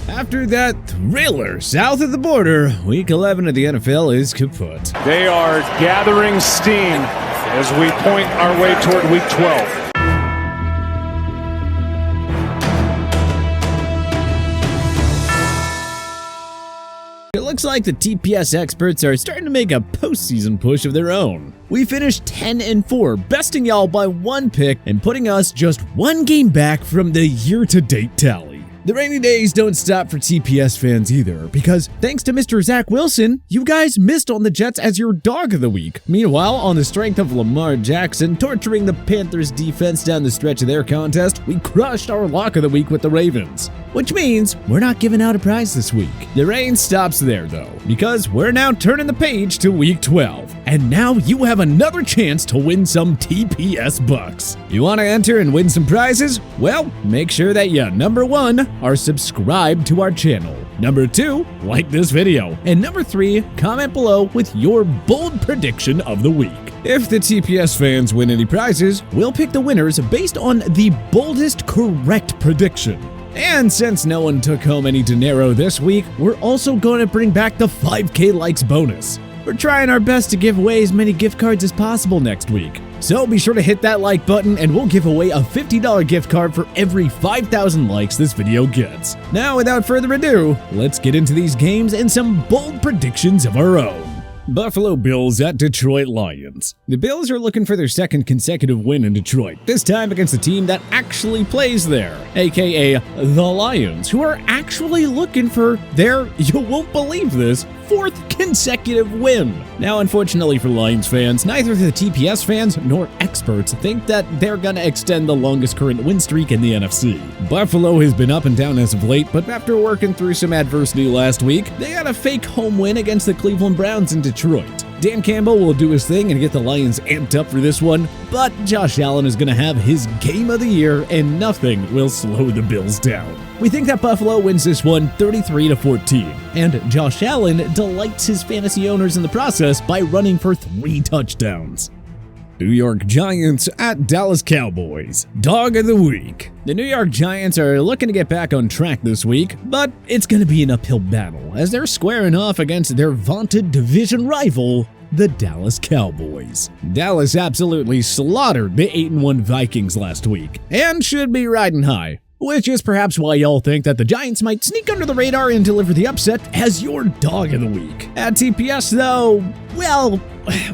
After that thriller south of the border, Week 11 of the NFL is kaput. They are gathering steam as we point our way toward Week 12. It looks like the TPS experts are starting to make a postseason push of their own. We finished 10-4, besting y'all by 1 pick and putting us just 1 game back from the year-to-date tally. The rainy days don't stop for TPS fans either, because thanks to Mr. Zach Wilson, you guys missed on the Jets as your dog of the week. Meanwhile, on the strength of Lamar Jackson torturing the Panthers defense down the stretch of their contest, we crushed our lock of the week with the Ravens. Which means we're not giving out a prize this week. The rain stops there though, because we're now turning the page to Week 12. And now you have another chance to win some TPS bucks. You want to enter and win some prizes? Well, make sure that you, number 1, are subscribed to our channel. Number 2, like this video. And number 3, comment below with your bold prediction of the week. If the TPS fans win any prizes, we'll pick the winners based on the boldest correct prediction. And since no one took home any dinero this week, we're also going to bring back the 5K likes bonus. We're trying our best to give away as many gift cards as possible next week. So be sure to hit that like button and we'll give away a $50 gift card for every 5,000 likes this video gets. Now, without further ado, let's get into these games and some bold predictions of our own. Buffalo Bills at Detroit Lions. The Bills are looking for their 2nd consecutive win in Detroit, this time against a team that actually plays there, aka the Lions, who are actually looking for their, you won't believe this, 4th consecutive win. Now, unfortunately for Lions fans, neither the TPS fans nor experts think that they're gonna extend the longest current win streak in the NFC. Buffalo has been up and down as of late, but after working through some adversity last week, they got a fake home win against the Cleveland Browns in Detroit. Dan Campbell will do his thing and get the Lions amped up for this one, but Josh Allen is going to have his game of the year and nothing will slow the Bills down. We think that Buffalo wins this one 33-14, and Josh Allen delights his fantasy owners in the process by running for 3 touchdowns. New York Giants at Dallas Cowboys. Dog of the week. The New York Giants are looking to get back on track this week, but it's going to be an uphill battle as they're squaring off against their vaunted division rival, the Dallas Cowboys. Dallas absolutely slaughtered the 8-1 Vikings last week and should be riding high, which is perhaps why y'all think that the Giants might sneak under the radar and deliver the upset as your dog of the week. At TPS though, well,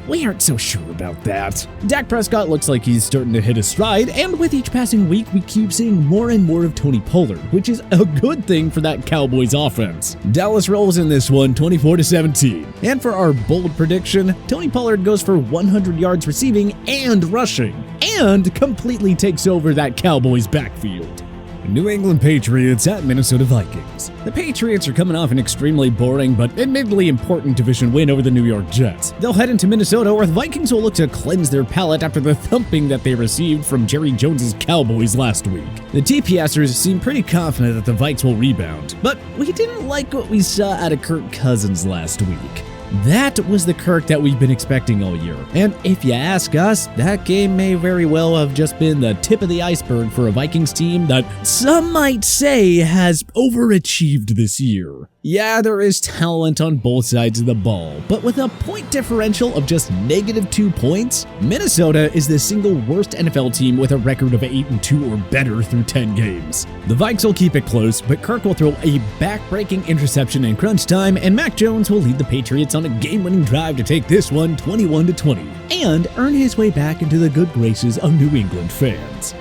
we aren't so sure about that. Dak Prescott looks like he's starting to hit his stride, and with each passing week, we keep seeing more and more of Tony Pollard, which is a good thing for that Cowboys offense. Dallas rolls in this one 24-17. And for our bold prediction, Tony Pollard goes for 100 yards receiving and rushing, and completely takes over that Cowboys backfield. New England Patriots at Minnesota Vikings. The Patriots are coming off an extremely boring but admittedly important division win over the New York Jets. They'll head into Minnesota where the Vikings will look to cleanse their palate after the thumping that they received from Jerry Jones's Cowboys last week. The TPSers seem pretty confident that the Vikes will rebound, but we didn't like what we saw out of Kirk Cousins last week. That was the Kirk that we've been expecting all year. And if you ask us, that game may very well have just been the tip of the iceberg for a Vikings team that some might say has overachieved this year. Yeah, there is talent on both sides of the ball, but with a point differential of just -2 points, Minnesota is the single worst NFL team with a record of 8-2 or better through 10 games. The Vikes will keep it close, but Kirk will throw a back-breaking interception in crunch time, and Mac Jones will lead the Patriots on a game-winning drive to take this one 21-20, and earn his way back into the good graces of New England fans.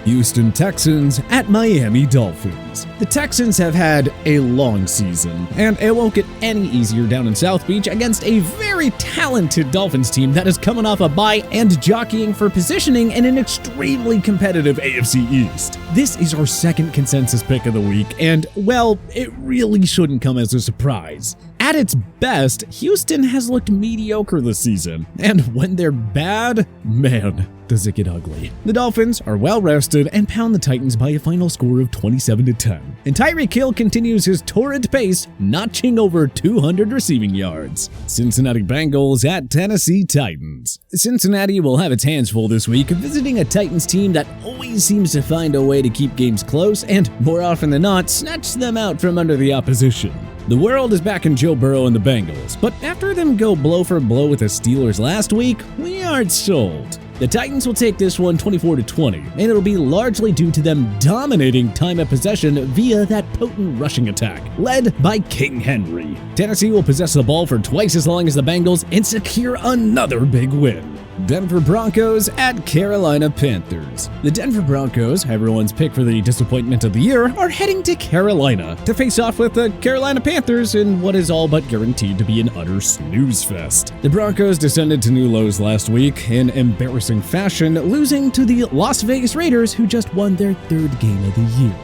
Houston Texans at Miami Dolphins. The Texans have had a long season, and it won't get any easier down in South Beach against a very talented Dolphins team that is coming off a bye and jockeying for positioning in an extremely competitive AFC East. This is our 2nd consensus pick of the week, and, well, it really shouldn't come as a surprise. At its best, Houston has looked mediocre this season, and when they're bad, man, does it get ugly. The Dolphins are well rested and pound the Titans by a final score of 27-10. 10, and Tyreek Hill continues his torrid pace, notching over 200 receiving yards. Cincinnati Bengals at Tennessee Titans. Cincinnati will have its hands full this week visiting a Titans team that always seems to find a way to keep games close and, more often than not, snatch them out from under the opposition. The world is back in Joe Burrow and the Bengals, but after them go blow for blow with the Steelers last week, we aren't sold. The Titans will take this one 24-20, and it'll be largely due to them dominating time of possession via that potent rushing attack, led by King Henry. Tennessee will possess the ball for twice as long as the Bengals and secure another big win. Denver Broncos at Carolina Panthers. The Denver Broncos, everyone's pick for the disappointment of the year, are heading to Carolina to face off with the Carolina Panthers in what is all but guaranteed to be an utter snooze fest. The Broncos descended to new lows last week in embarrassing fashion, losing to the Las Vegas Raiders, who just won their third game of the year.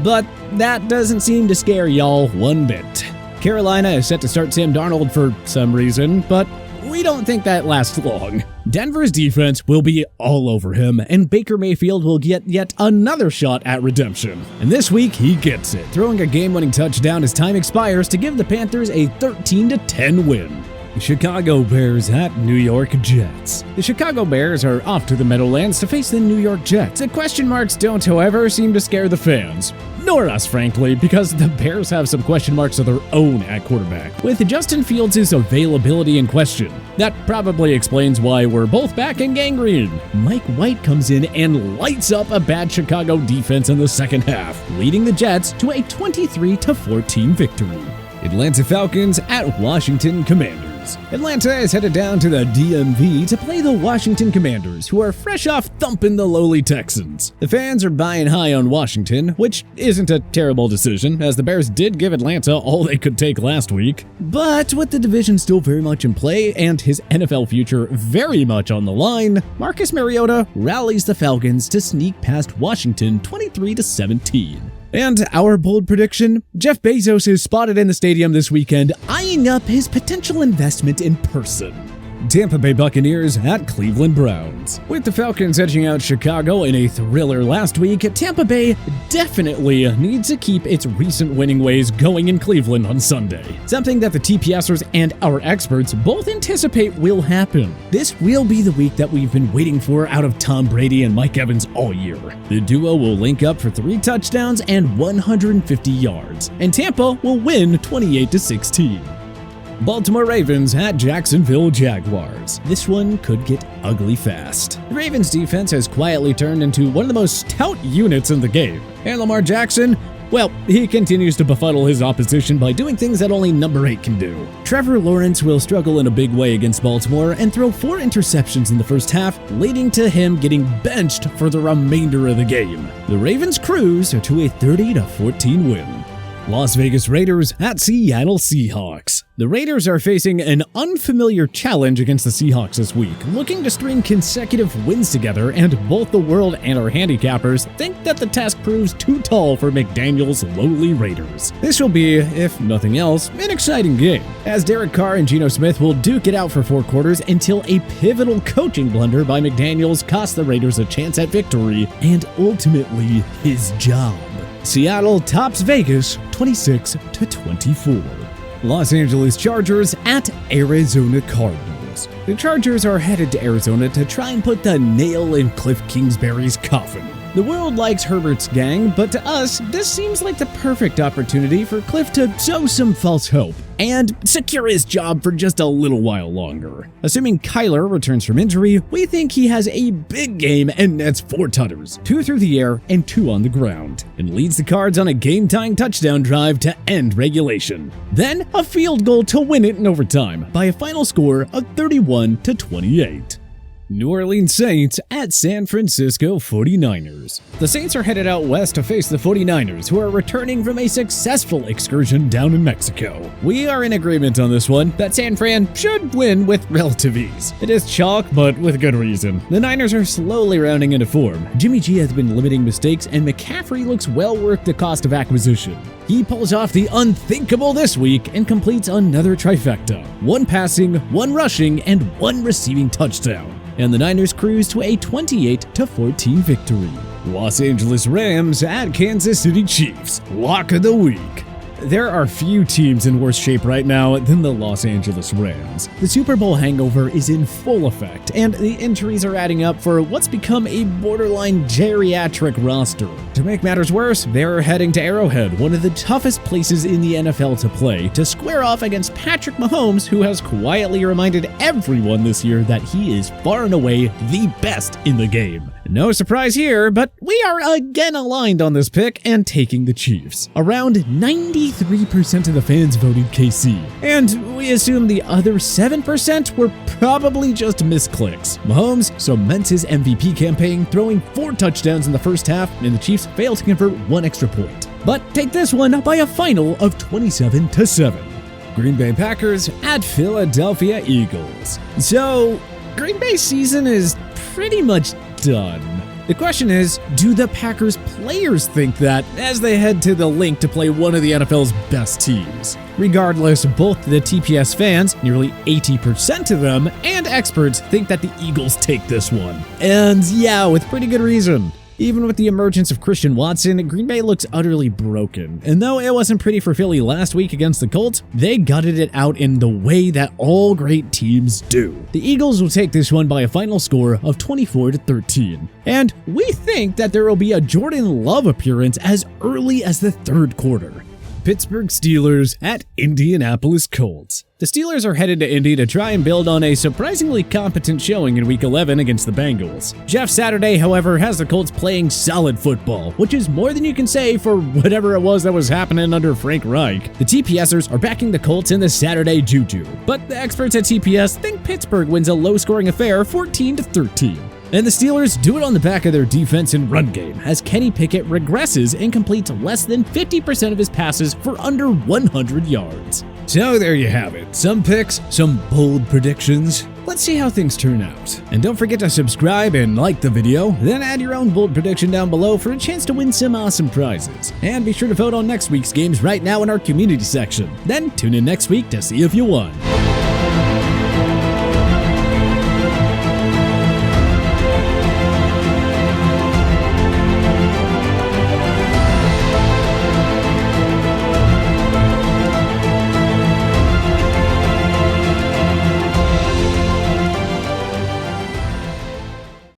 But that doesn't seem to scare y'all one bit. Carolina is set to start Sam Darnold for some reason, but we don't think that lasts long. Denver's defense will be all over him, and Baker Mayfield will get yet another shot at redemption. And this week, he gets it, throwing a game-winning touchdown as time expires to give the Panthers a 13-10 win. The Chicago Bears at New York Jets. The Chicago Bears are off to the Meadowlands to face the New York Jets. The question marks don't, however, seem to scare the fans. Nor us, frankly, because the Bears have some question marks of their own at quarterback, with Justin Fields' availability in question. That probably explains why we're both back in gangrene. Mike White comes in and lights up a bad Chicago defense in the second half, leading the Jets to a 23-14 victory. Atlanta Falcons at Washington Commanders. Atlanta is headed down to the DMV to play the Washington Commanders, who are fresh off thumping the lowly Texans. The fans are buying high on Washington, which isn't a terrible decision, as the Bears did give Atlanta all they could take last week. But with the division still very much in play and his NFL future very much on the line, Marcus Mariota rallies the Falcons to sneak past Washington 23-17. And our bold prediction, Jeff Bezos is spotted in the stadium this weekend eyeing up his potential investment in person. Tampa Bay Buccaneers at Cleveland Browns. With the Falcons edging out Chicago in a thriller last week, Tampa Bay definitely needs to keep its recent winning ways going in Cleveland on Sunday. Something that the TPSers and our experts both anticipate will happen. This will be the week that we've been waiting for out of Tom Brady and Mike Evans all year. The duo will link up for 3 touchdowns and 150 yards, and Tampa will win 28-16. Baltimore Ravens at Jacksonville Jaguars. This one could get ugly fast. The Ravens defense has quietly turned into one of the most stout units in the game. And Lamar Jackson, well, he continues to befuddle his opposition by doing things that only number 8 can do. Trevor Lawrence will struggle in a big way against Baltimore and throw 4 interceptions in the first half, leading to him getting benched for the remainder of the game. The Ravens cruise to a 30-14 win. Las Vegas Raiders at Seattle Seahawks. The Raiders are facing an unfamiliar challenge against the Seahawks this week, looking to string consecutive wins together, and both the world and our handicappers think that the task proves too tall for McDaniel's lowly Raiders. This will be, if nothing else, an exciting game, as Derek Carr and Geno Smith will duke it out for 4 quarters until a pivotal coaching blunder by McDaniels costs the Raiders a chance at victory and ultimately his job. Seattle tops Vegas 26-24. Los Angeles Chargers at Arizona Cardinals. The Chargers are headed to Arizona to try and put the nail in Cliff Kingsbury's coffin. The world likes Herbert's gang, but to us, this seems like the perfect opportunity for Cliff to sow some false hope and secure his job for just a little while longer. Assuming Kyler returns from injury, we think he has a big game and nets 4 tutters, 2 through the air and 2 on the ground, and leads the Cards on a game-tying touchdown drive to end regulation. Then a field goal to win it in overtime by a final score of 31-28. New Orleans Saints at San Francisco 49ers. The Saints are headed out west to face the 49ers, who are returning from a successful excursion down in Mexico. We are in agreement on this one that San Fran should win with relative ease. It is chalk, but with good reason. The Niners are slowly rounding into form. Jimmy G has been limiting mistakes, and McCaffrey looks well worth the cost of acquisition. He pulls off the unthinkable this week and completes another trifecta: 1 passing, 1 rushing, and 1 receiving touchdown. And the Niners cruise to a 28-14 victory. Los Angeles Rams at Kansas City Chiefs. Lock of the week. There are few teams in worse shape right now than the Los Angeles Rams. The Super Bowl hangover is in full effect, and the injuries are adding up for what's become a borderline geriatric roster. To make matters worse, they're heading to Arrowhead, one of the toughest places in the NFL to play, to square off against Patrick Mahomes, who has quietly reminded everyone this year that he is far and away the best in the game. No surprise here, but we are again aligned on this pick and taking the Chiefs. Around 93% of the fans voted KC, and we assume the other 7% were probably just misclicks. Mahomes cements his MVP campaign, throwing 4 touchdowns in the first half, and the Chiefs fail to convert 1 extra point. But take this one by a final of 27-7. Green Bay Packers at Philadelphia Eagles. So, Green Bay's season is pretty much done. The question is, do the Packers players think that as they head to the link to play one of the NFL's best teams? Regardless, both the TPS fans, nearly 80% of them, and experts think that the Eagles take this one. And yeah, with pretty good reason. Even with the emergence of Christian Watson, Green Bay looks utterly broken. And though it wasn't pretty for Philly last week against the Colts, they gutted it out in the way that all great teams do. The Eagles will take this one by a final score of 24-13. And we think that there will be a Jordan Love appearance as early as the 3rd quarter. Pittsburgh Steelers at Indianapolis Colts. The Steelers are headed to Indy to try and build on a surprisingly competent showing in Week 11 against the Bengals. Jeff Saturday, however, has the Colts playing solid football, which is more than you can say for whatever it was that was happening under Frank Reich. The TPSers are backing the Colts in the Saturday juju, but the experts at TPS think Pittsburgh wins a low-scoring affair 14-13. And the Steelers do it on the back of their defense and run game, as Kenny Pickett regresses and completes less than 50% of his passes for under 100 yards. So there you have it. Some picks, some bold predictions. Let's see how things turn out. And don't forget to subscribe and like the video, then add your own bold prediction down below for a chance to win some awesome prizes. And be sure to vote on next week's games right now in our community section. Then tune in next week to see if you won.